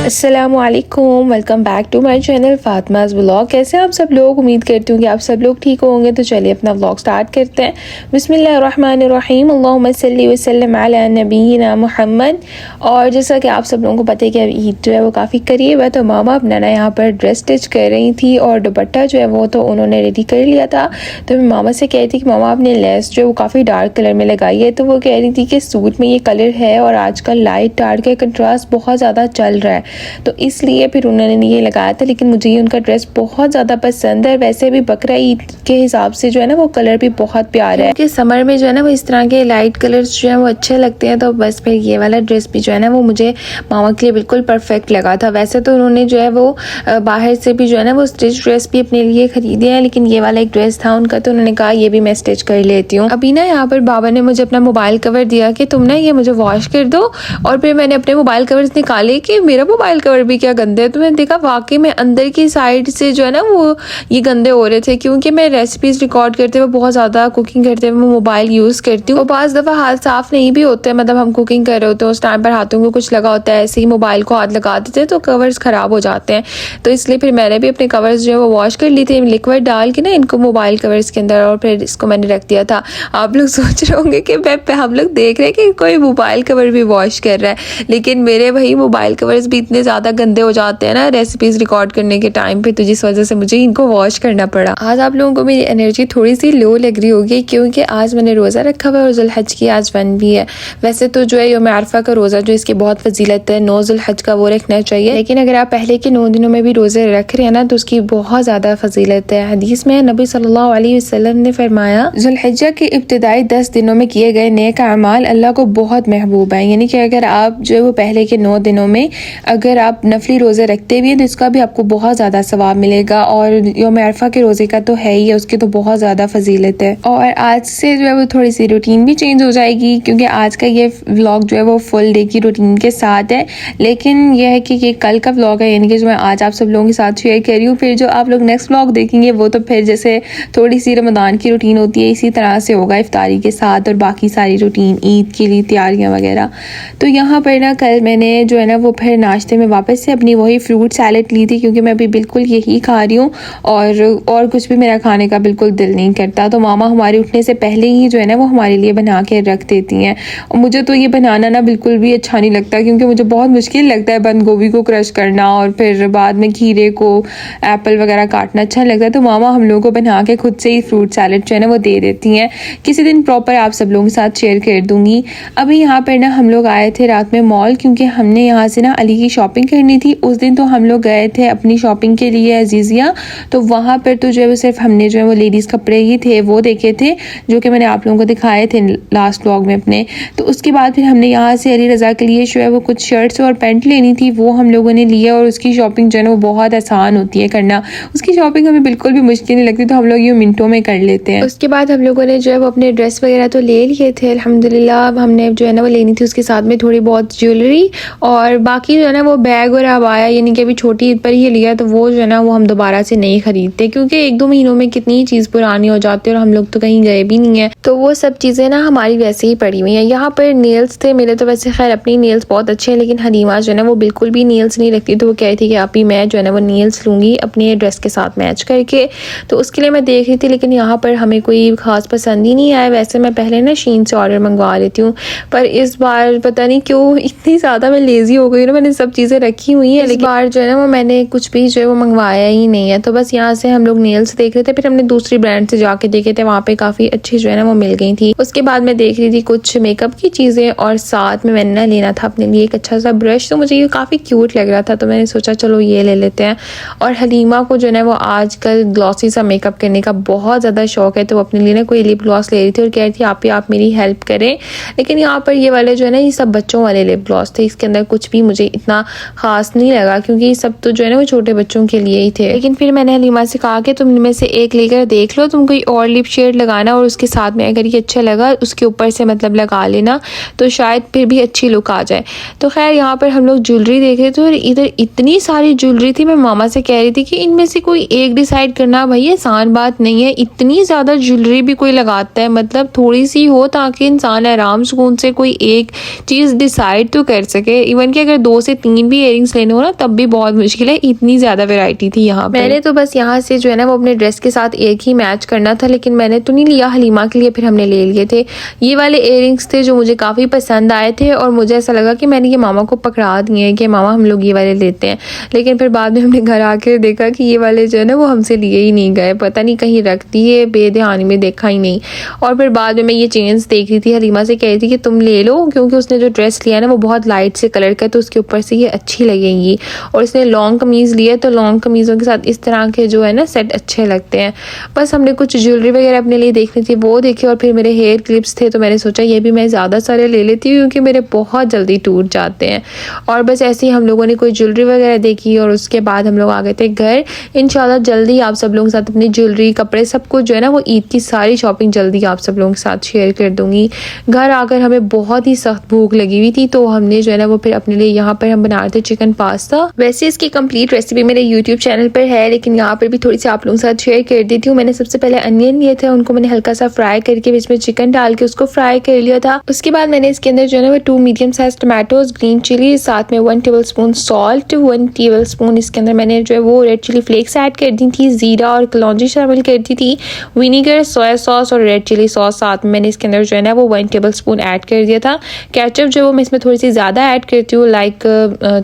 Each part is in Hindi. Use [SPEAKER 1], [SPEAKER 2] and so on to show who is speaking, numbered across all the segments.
[SPEAKER 1] अस्सलामुअलैकुम, welcome back to my channel Fatima's vlog. कैसे आप सब लोग? उम्मीद करती हूँ कि आप सब लोग ठीक होंगे। तो चलिए अपना व्लॉग स्टार्ट करते हैं। बिस्मिल्लाहिर्रहमानिर्रहीम, अल्लाहुम्मा सल्ली व सल्लिम अला नबीना मुहम्मद। और जैसा कि आप सब लोगों को पता है कि अब ईद जो है वो काफ़ी करीब है, तो मामा अपना ना यहाँ पर ड्रेस स्टिच कर रही थी और दुपट्टा जो है वो तो उन्होंने रेडी कर लिया था। तो मैं मामा से कह रही थी कि मामा आपने लेस जो है वो काफ़ी डार्क कलर में लगाई है। तो वो कह रही थी कि सूट में ये कलर है और आजकल लाइट डार्क का कंट्रास्ट बहुत ज़्यादा चल रहा है, तो इसलिए फिर उन्होंने ये लगाया था। लेकिन मुझे ये उनका ड्रेस बहुत ज़्यादा पसंद है। वैसे भी बकरा ईद के हिसाब से जो है ना वो कलर भी बहुत प्यारा है, क्योंकि समर में जो है ना वो इस तरह के लाइट कलर्स जो है वो अच्छे लगते हैं। तो बस फिर ये वाला ड्रेस भी जो है ना वो मुझे मामा के लिए बिल्कुल परफेक्ट लगा था। वैसे तो उन्होंने जो है वो बाहर से भी जो है ना वो स्टिच ड्रेस भी अपने लिए खरीदे हैं, लेकिन ये वाला एक ड्रेस था उनका, तो उन्होंने कहा ये भी मैं स्टिच कर लेती हूँ। अभी ना यहाँ पर बाबा ने मुझे अपना मोबाइल कवर दिया कि तुम ना ये मुझे वॉश कर दो, और फिर मैंने अपने मोबाइल कवर्स निकाले कि मेरा मोबाइल कवर भी क्या गंदे है। तो मैंने देखा वाकई में अंदर की साइड से जो है ना वो ये गंदे हो रहे थे, क्योंकि मैं रेसिपीज रिकॉर्ड करते हुए बहुत ज़्यादा कुकिंग करते हुए मोबाइल यूज़ करती हूँ। और बाज़ दफ़ा हाथ साफ़ नहीं भी होते, मतलब हम कुकिंग कर रहे होते हैं उस टाइम पर हाथों को कुछ लगा होता है, ऐसे ही मोबाइल को हाथ लगा देते हैं तो कवर्स ख़राब हो जाते हैं। तो इसलिए फिर मैंने भी अपने कवर्स जो है वो वॉश कर ली थी लिक्विड डाल के ना इनको मोबाइल कवर्स के अंदर, और फिर इसको मैंने रख दिया था। आप लोग सोच रहे होंगे कि हम लोग देख रहे हैं कि कोई मोबाइल कवर भी वॉश कर रहा है, लेकिन मेरे भाई मोबाइल कवर्स भी इतने ज़्यादा गंदे हो जाते हैं ना रेसिपीज रिकॉर्ड करने के टाइम पे, तो जिस वजह से मुझे इनको वॉश करना पड़ा। आज आप लोगों को मेरी एनर्जी थोड़ी सी लो लग रही होगी, क्योंकि आज मैंने रोज़ा रखा हुआ है और ज़ुल्हज की आज 1 भी है। वैसे तो जो है यौम अरफा का रोज़ा जो इसकी बहुत फजीलत है, 9 ज़ुल्हज का वो रखना चाहिए, लेकिन अगर आप पहले के 9 दिनों में भी रोज़े रख रहे हैं ना तो उसकी बहुत ज़्यादा फजीलत है। हदीस में नबी सल्लल्लाहु अलैहि वसल्लम ने फरमाया, ज़ुल्हिज्जा के इब्तिदाई 10 दिनों में किए गए नेक अमाल अल्लाह को बहुत महबूब है। यानी कि अगर आप जो है वो पहले के 9 दिनों में अगर आप नफली रोज़े रखते भी हैं तो इसका भी आपको बहुत ज़्यादा सवाब मिलेगा, और यौम अरफा के रोज़े का तो है ही है, उसकी तो बहुत ज़्यादा फजीलत है। और आज से जो है वो थोड़ी सी रूटीन भी चेंज हो जाएगी, क्योंकि आज का ये व्लॉग जो है वो फुल डे की रूटीन के साथ है। लेकिन यह है कि ये कल का व्लॉग है, यानी कि जो मैं आज आप सब लोगों के साथ शेयर कर रही हूँ। फिर जो आप लोग नेक्स्ट व्लॉग देखेंगे वो तो फिर जैसे थोड़ी सी रमज़ान की रूटीन होती है इसी तरह से होगा, इफ्तारी के साथ और बाकी सारी रूटीन, ईद के लिए तैयारियाँ वगैरह। तो यहाँ पर ना कल मैंने जो है ना वो फिर नाश्ते में वापस से अपनी वही फ्रूट सैलेड ली थी, क्योंकि मैं अभी बिल्कुल यही खा रही हूँ और कुछ भी मेरा खाने का बिल्कुल दिल नहीं करता। तो मामा हमारे उठने से पहले ही जो है ना वो हमारे लिए बना के रख देती हैं, और मुझे तो ये बनाना ना बिल्कुल भी अच्छा नहीं लगता, क्योंकि मुझे बहुत मुश्किल लगता है बंद गोभी को क्रश करना और फिर बाद में खीरे को, एप्पल वगैरह काटना अच्छा लगता है। तो मामा हम लोगों को बना के खुद से ही फ्रूट सैलेड जो है ना वो दे देती हैं। किसी दिन प्रॉपर आप सब लोगों के साथ शेयर कर दूँगी। अभी यहाँ पर ना हम लोग आए थे रात में मॉल, क्योंकि हमने यहाँ से ना अली की शॉपिंग करनी थी। उस दिन तो हम लोग गए थे अपनी शॉपिंग के लिए अजीज़िया, तो वहाँ पर तो जो है वो सिर्फ हमने जो है वो लेडीज़ कपड़े ही थे वो देखे थे, जो कि मैंने आप लोगों को दिखाए थे लास्ट व्लॉग में अपने। तो उसके बाद फिर हमने यहाँ से अली रज़ा के लिए जो है वो कुछ शर्ट्स और पैंट लेनी थी, वो हम लोगों ने लिया। और उसकी शॉपिंग जो है ना वो बहुत आसान होती है करना, उसकी शॉपिंग हमें बिल्कुल भी मुश्किल नहीं लगती, तो हम लोग ये मिनटों में कर लेते हैं। उसके बाद हम लोगों ने जो है वो अपने ड्रेस वगैरह तो ले लिए थे अल्हम्दुलिल्लाह। अब हमने जो है ना वो लेनी थी उसके साथ में थोड़ी बहुत ज्वेलरी, और बाकी जो है ना वो बैग और अबाया, यानी कि अभी छोटी ईद पर ही लिया, तो वो जो है ना वो हम दोबारा से नहीं खरीदते, क्योंकि 1-2 महीनों में कितनी चीज़ पुरानी हो जाती है और हम लोग तो कहीं गए भी नहीं है, तो वो सब चीज़ें ना हमारी वैसे ही पड़ी हुई हैं। यहाँ पर नेल्स थे मेरे, तो वैसे खैर अपनी नेल्स बहुत अच्छे हैं, लेकिन हलीमा जो है ना वो बिल्कुल भी नेल्स नहीं रखती, तो वो कह रही थी कि आप ही मैं जो है ना वो नेल्स लूँगी अपने ड्रेस के साथ मैच करके। तो उसके लिए मैं देख रही थी, लेकिन यहाँ पर हमें कोई ख़ास पसंद ही नहीं आया। वैसे मैं पहले ना शीन से ऑर्डर मंगवा लेती हूँ, पर इस बार पता नहीं क्यों इतनी ज़्यादा मैं लेज़ी हो गई ना, मैंने सब चीज़ें रखी हुई हैं, लेकिन बार जो है ना वो मैंने कुछ भी जो है वो मंगवाया ही नहीं है। तो बस यहाँ से हम लोग नेल्स देख रहे थे, फिर हमने दूसरी ब्रांड से जाके देखे थे, वहाँ पे काफ़ी अच्छी जो है ना वो मिल गई थी। उसके बाद मैं देख रही थी कुछ मेकअप की चीज़ें, और साथ में मैंने ना लेना था अपने लिए एक अच्छा सा ब्रश, तो मुझे ये काफ़ी क्यूट लग रहा था, तो मैंने सोचा चलो ये ले लेते हैं। और हलीमा को जो है ना वो आजकल ग्लॉसी सा मेकअप करने का बहुत ज़्यादा शौक है, तो वो अपने लिए ना कोई लिप ग्लॉस ले रही थी और कह रही थी आप मेरी हेल्प करें। लेकिन यहाँ पर ये वाले जो है ना ये सब बच्चों वाले लिप ग्लॉस थे, इसके अंदर कुछ भी मुझे इतना खास नहीं लगा, क्योंकि ये सब तो जो है ना वो छोटे बच्चों के लिए ही थे। लेकिन फिर मैंने हलीमा से कहा कि तुम इनमें से एक लेकर देख लो, तुम कोई और लिप शेड लगाना और उसके साथ में अगर ये अच्छा लगा उसके ऊपर से मतलब लगा लेना, तो शायद फिर भी अच्छी लुक आ जाए। तो खैर यहाँ पर हम लोग ज्वेलरी देख रहे थे और इधर इतनी सारी ज्वेलरी थी। मैं मामा से कह रही थी कि इनमें से कोई एक डिसाइड करना भाई आसान बात नहीं है, इतनी ज़्यादा ज्वेलरी भी कोई लगाता है, मतलब थोड़ी सी हो ताकि इंसान आराम सुकून से कोई एक चीज़ डिसाइड तो कर सके। इवन कि अगर 2 से तीन भी इयरिंग्स लेने हो ना तब भी बहुत मुश्किल है, इतनी ज़्यादा वैरायटी थी यहाँ पे। मैंने तो बस यहाँ से जो है ना वो अपने ड्रेस के साथ एक ही मैच करना था, लेकिन मैंने तो नहीं लिया, हलीमा के लिए फिर हमने ले लिए थे। ये वाले इयरिंग्स थे जो मुझे काफ़ी पसंद आए थे और मुझे ऐसा लगा कि मैंने ये मामा को पकड़ा दिए हैं कि मामा हम लोग ये वाले लेते हैं। लेकिन फिर बाद में हमने घर आके देखा कि ये वाले जो है ना वो हमसे लिए ही नहीं गए, पता नहीं कहीं रख दिए, बेध्यानी में देखा ही नहीं। और फिर बाद में मैं ये चेन्स देख रही थी, हलीमा से कह रही थी कि तुम ले लो, क्योंकि उसने जो ड्रेस लिया ना वो बहुत लाइट से कलर का, तो उसके ऊपर से ये अच्छी लगेंगी। और इसने लॉन्ग कमीज़ लिया तो लॉन्ग कमीज़ों के साथ इस तरह के जो है ना सेट अच्छे लगते हैं। बस हमने कुछ ज्वेलरी वगैरह अपने लिए देखनी थी, वो देखी। और फिर मेरे हेयर क्लिप्स थे तो मैंने सोचा ये भी मैं ज़्यादा सारे ले लेती हूँ क्योंकि मेरे बहुत जल्दी टूट जाते हैं। और बस ऐसे ही हम लोगों ने कोई ज्वेलरी वगैरह देखी और उसके बाद हम लोग आ गए थे घर। इंशाल्लाह जल्दी आप सब लोगों के साथ अपनी ज्वेलरी, कपड़े, सब कुछ जो है ना वो ईद की सारी शॉपिंग जल्दी आप सब लोगों के साथ शेयर कर दूँगी। घर आकर हमें बहुत ही सख्त भूख लगी हुई थी तो हमने जो है ना वो फिर अपने लिए यहाँ पर हम बना रहे थे चिकन पास्ता। वैसे इसकी कंप्लीट रेसिपी मेरे यूट्यूब चैनल पर है, लेकिन यहाँ पर भी थोड़ी सी आप लोगों के साथ शेयर कर देती हूँ। मैंने सबसे पहले अनियन लिए थे, उनको मैंने हल्का सा फ्राई करके बीच में चिकन डाल के उसको फ्राई कर लिया था। उसके बाद मैंने इसके अंदर जो है ना वो 2 medium size tomatoes, green chilli, साथ में 1 टेबलस्पून सॉल्ट, 1 टेबलस्पून इसके अंदर मैंने जो है वो रेड चिली फ्लेक्स ऐड कर दी थी, जीरा और कलौंजी शामिल कर दी थी, विनीगर, सोया सॉस और रेड चिली सॉस साथ में मैंने इसके अंदर जो है ना वो 1 टेबलस्पून ऐड कर दिया था। केचप जो वो मैं इसमें थोड़ी सी ज़्यादा ऐड करती हूँ, लाइक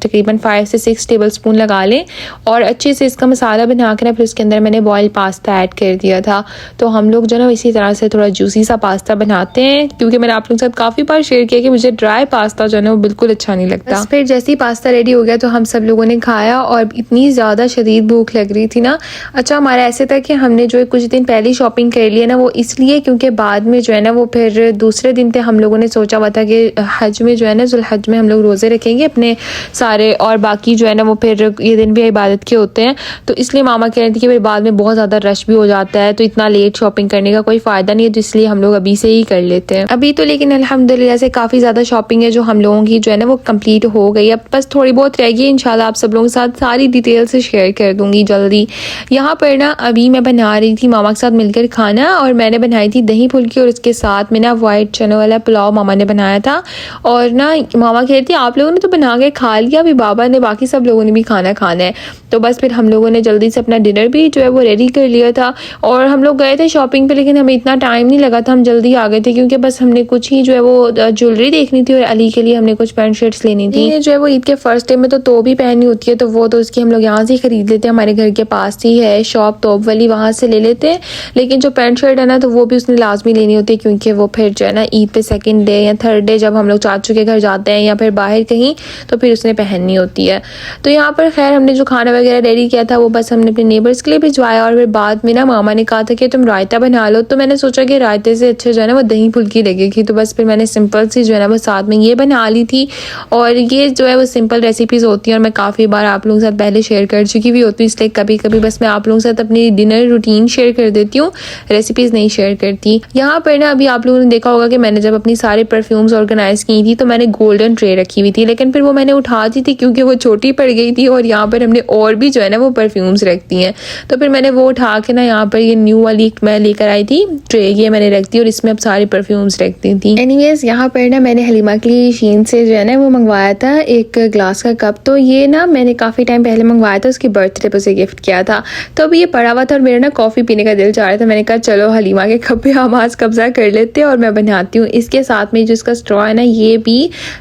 [SPEAKER 1] तकरीबन 5 से 6 टेबलस्पून लगा लें। और अच्छे से इसका मसाला बना के ना फिर उसके अंदर मैंने बॉयल पास्ता ऐड कर दिया था। तो हम लोग जो है ना इसी तरह से थोड़ा जूसी सा पास्ता बनाते हैं, क्योंकि मैंने आप लोगों के साथ काफ़ी बार शेयर किया कि मुझे ड्राई पास्ता जो है ना वो बिल्कुल अच्छा नहीं लगता। फिर जैसे ही पास्ता रेडी हो गया तो हम सब लोगों ने खाया और इतनी ज़्यादा शदीद भूख लग रही थी ना। अच्छा हमारा ऐसे था कि हमने जो है कुछ दिन पहले शॉपिंग कर ली है ना वो इसलिए क्योंकि बाद में जो है ना वो फिर दूसरे दिन थे हम लोगों ने सोचा हुआ था कि हज में जो है ना जुल हज में हम लोग रोज़े रखेंगे अपने सारे, और बाकी जो है ना वो फिर ये दिन भी इबादत के होते हैं। तो इसलिए मामा कह रहे थे कि फिर बाद में बहुत ज़्यादा रश भी हो जाता है तो इतना लेट शॉपिंग करने का कोई फ़ायदा नहीं है, तो इसलिए हम लोग अभी से ही कर लेते हैं अभी तो। लेकिन अल्हम्दुलिल्लाह से काफ़ी ज़्यादा शॉपिंग है जो हम लोगों की जो है ना वो कंप्लीट हो गई, अब बस थोड़ी बहुत रह गई। इंशाल्लाह आप सब लोगों के साथ सारी डिटेल से शेयर कर दूँगी जल्दी। यहाँ पर ना अभी मैं बना रही थी मामा के साथ मिलकर खाना, और मैंने बनाई थी दही फुल्की और उसके साथ में ना वाइट चने वाला पुलाव मामा ने बनाया था। और ना मामा कह रही थी आप लोगों ने तो बना के खा लिया, अभी बाबा ने, बाकी सब लोगों ने भी खाना खाना है। तो बस फिर हम लोगों ने जल्दी से अपना डिनर भी जो है वो रेडी कर लिया था और हम लोग गए थे शॉपिंग पे, लेकिन हमें इतना टाइम नहीं लगा था, हम जल्दी आ गए थे क्योंकि बस हमने कुछ ही जो है वो ज्वेलरी देखनी थी और अली के लिए हमने कुछ पैंट शर्ट्स लेनी थी। ये जो है वो ईद के फर्स्ट डे में तो भी पहननी होती है, तो वो तो उसकी हम लोग यहाँ से ही खरीद लेते हैं, हमारे घर के पास ही है शॉप तोप वाली, वहाँ से ले लेते हैं। लेकिन जो पैंट शर्ट है ना तो वो भी उसने लाजमी लेनी होती है क्योंकि वो फिर जो है ना ईद पे 2nd डे या 3rd डे जब हम लोग चाचू के घर जाते हैं या फिर बाहर कहीं तो फिर उसने पहननी होती है। तो यहाँ पर खैर हमने जो खाना वगैरह रेडी किया था वो बस हमने अपने नेबर्स के लिए भिजवाया। और फिर बाद में ना मामा ने कहा था कि तुम रायता बना लो, तो मैंने सोचा कि रायते से अच्छा जो है ना वो दही फुल्की लगेगी, तो बस फिर मैंने सिंपल सी जो है ना वो साथ में ये बना ली थी। और ये जो है वो सिंपल रेसिपीज़ होती हैं और मैं काफ़ी बार आप लोगों के साथ पहले शेयर कर चुकी भी होती हूँ, इसलिए कभी कभी बस मैं आप लोगों के साथ अपनी डिनर रूटीन शेयर कर देती हूँ, रेसिपीज़ नहीं शेयर करती। यहाँ पर ना अभी आप लोगों ने देखा होगा कि मैंने जब अपनी सारी परफ्यूम्स ऑर्गेनाइज की थी तो मैंने गोल्डन ट्रे रखी हुई थी, लेकिन फिर वो मैंने उठा दी थी क्योंकि वो छोटी पड़ गई थी और यहाँ पर हमने और भी जो है ना वो परफ्यूम्स रखती हैं, तो फिर मैंने वो उठा के ना यहाँ पर ये न्यू वाली मैं लेकर आई थी ट्रे, ये मैंने रख दी और इसमें अब सारी परफ्यूम्स रखती थी। एनीवेज यहाँ पर ना मैंने हलीमा के लिए शीन से जो है ना वो मंगवाया था एक ग्लास का कप, तो ये ना मैंने काफ़ी टाइम पहले मंगवाया था, उसके बर्थडे पर उसे गिफ्ट किया था, तो अभी ये पड़ा हुआ था और मेरा ना कॉफ़ी पीने का दिल चाह रहा था। मैंने कहा चलो हलीमा के कप पे हम आज कब्जा कर लेते हैं और मैं बनाती हूँ। इसके साथ में जो इसका स्ट्रॉ है ना ये भी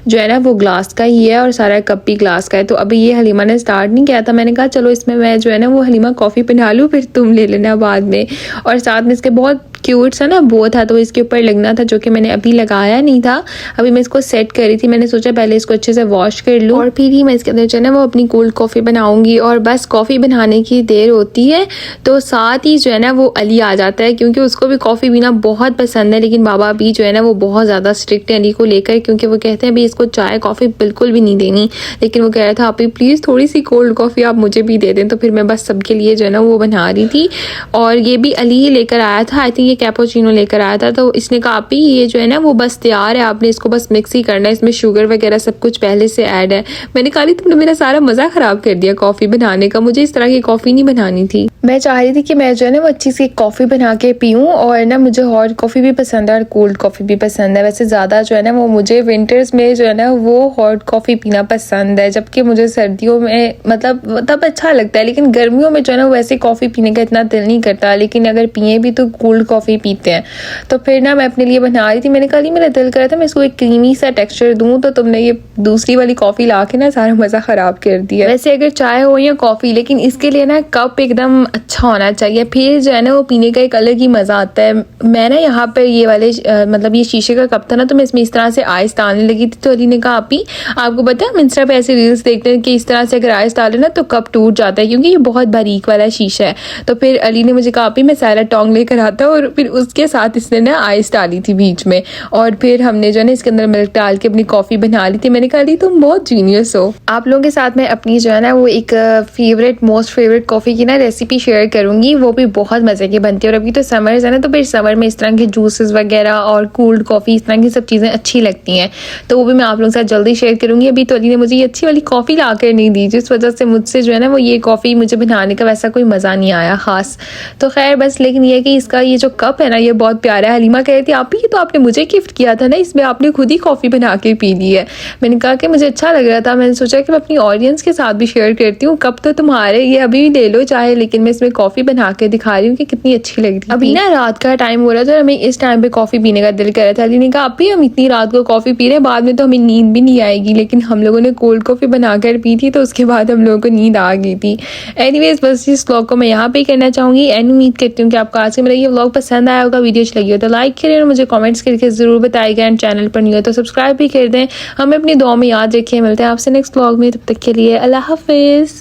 [SPEAKER 1] जो है ना वो ग्लास का ही है और सारा कप भी ग्लास का है। तो अभी ये हलीमा ने स्टार्ट नहीं किया था, मैंने कहा चलो इसमें मैं जो है ना वो हलीमा कॉफ़ी बना लूँ, फिर तुम ले लेना बाद में। और साथ में इसके बहुत क्यूट सा ना बो था तो इसके ऊपर लगना था, जो कि मैंने अभी लगाया नहीं था। अभी मैं इसको सेट कर रही थी, मैंने सोचा पहले इसको अच्छे से वॉश कर लूँ और फिर ही मैं इसके अंदर जो है ना वो अपनी कोल्ड कॉफ़ी बनाऊंगी। और बस कॉफ़ी बनाने की देर होती है तो साथ ही जो है ना वो अली आ जाता है क्योंकि उसको भी कॉफ़ी पीना बहुत पसंद है, लेकिन बाबा भी जो है ना वो बहुत ज़्यादा स्ट्रिक्ट है अली को लेकर, क्योंकि वो कहते हैं अभी इसको चाय कॉफ़ी बिल्कुल भी नहीं देनी। लेकिन वो कह रहा था आप प्लीज़ थोड़ी सी कोल्ड कॉफ़ी आप मुझे भी दे दें, तो फिर मैं बस सबके लिए जो है ना वो बना रही थी। और ये भी अली ही लेकर आया था, आई थिंक ये कैपुचिनो लेकर आया था, तो इसने कहा आप ही ये जो है ना वो बस तैयार है, आपने इसको बस मिक्स ही करना है, इसमें शुगर वगैरह सब कुछ पहले से ऐड है। मैंने कहा तुमने मेरा सारा मज़ा ख़राब कर दिया कॉफ़ी बनाने का, मुझे इस तरह की कॉफ़ी नहीं बनानी थी। मैं चाह रही थी कि मैं जो है ना वो अच्छी सी कॉफ़ी बना के पीऊँ, और ना मुझे हॉट कॉफ़ी भी पसंद है और कोल्ड कॉफ़ी भी पसंद है। वैसे ज़्यादा जो है ना वो मुझे विंटर्स में जो है ना वो हॉट कॉफ़ी पीना पसंद है, जबकि मुझे सर्दियों में मतलब तब अच्छा लगता है, लेकिन गर्मियों में जो है ना वैसे कॉफ़ी पीने का इतना दिल नहीं करता, लेकिन अगर पिए भी तो कोल्ड कॉफ़ी पीते हैं। तो फिर ना मैं अपने लिए बना रही थी, मैंने कहा मेरा दिल कर रहा था मैं इसको एक क्रीमी सा टेक्सचर दूँ, तो तुमने ये दूसरी वाली कॉफ़ी ला के ना सारा मज़ा ख़राब कर दिया। वैसे अगर चाय हो या कॉफ़ी, लेकिन इसके लिए ना कप एकदम अच्छा होना चाहिए, फिर जो है ना वो पीने का एक अलग ही मज़ा आता है। मैं ना यहाँ पर ये वाले मतलब ये शीशे का कप था ना, तो मैं इसमें इस तरह से आइस डालने लगी थी, तो अली ने कहा आप ही आपको पता है हम इंस्टा पे ऐसे रील्स देखते हैं कि इस तरह से अगर आइस डाले ना तो कप टूट जाता है, क्योंकि ये बहुत बारीक वाला शीशा है। तो फिर अली ने मुझे कहा आप ही मैं सारा टोंग लेकर आता हूँ, और फिर उसके साथ इसने ना आइस डाली थी बीच में, और फिर हमने जो है ना इसके अंदर मिल्क डाल के अपनी कॉफ़ी बना ली थी। मैंने कहा अली तुम बहुत जीनियस हो। आप लोगों के साथ मैं अपनी जो है ना वो एक मोस्ट फेवरेट कॉफ़ी की ना रेसिपी शेयर करूँगी, वो भी बहुत मज़े की बनती है। और अभी तो समर्स है ना, तो फिर समर में इस तरह के जूसेस वगैरह और कोल्ड कॉफ़ी इस तरह की सब चीज़ें अच्छी लगती हैं, तो वो भी मैं आप लोगों के साथ जल्दी शेयर करूँगी। अभी तो अली ने मुझे ये अच्छी वाली कॉफ़ी ला कर नहीं दी, जिस वजह से मुझसे जो है ना वो ये कॉफ़ी मुझे बनाने का वैसा कोई मज़ा नहीं आया ख़ास। तो खैर बस, लेकिन ये कि इसका ये जो कप है ना ये बहुत प्यारा है। हलीमा कह रही थी आप ही तो आपने मुझे गिफ्ट किया था ना, इसमें आपने खुद ही कॉफ़ी बना के पी ली है। मैंने कहा कि मुझे अच्छा लग रहा था, मैंने सोचा कि मैं अपनी ऑडियंस के साथ भी शेयर करती हूँ। कप तो तुम्हारे, ये अभी भी ले लो चाहे, लेकिन मैं इसमें कॉफ़ी बना के दिखा रही हूँ कि कितनी अच्छी लग रही है। अभी ना रात का टाइम हो रहा था, हमें इस टाइम पे कॉफ़ी पीने का दिल कर रहा था। अली ने कहा आप ही हम इतनी रात को कॉफ़ी पी रहे हैं, बाद में तो हमें नींद भी नहीं आएगी, लेकिन हम लोगों ने कोल्ड कॉफ़ी बनाकर पी थी, तो उसके बाद हम लोगों को नींद आ गई थी। एनीवेज बस इस व्लॉग को मैं यहाँ पे करना चाहूँगी एंड उम्मीद करती हूँ कि आपको आज से मेरा ये व्लॉग पसंद आया होगा। वीडियो अच्छी लगी हो तो लाइक करें और मुझे कमेंट्स करके ज़रूर बताइएगा, एंड चैनल पर नहीं हो तो सब्सक्राइब भी कर दें। हमें अपनी दुआ में याद रखिए, मिलते हैं आपसे नेक्स्ट व्लॉग में, तब तक के लिए अल्लाह हाफिज़।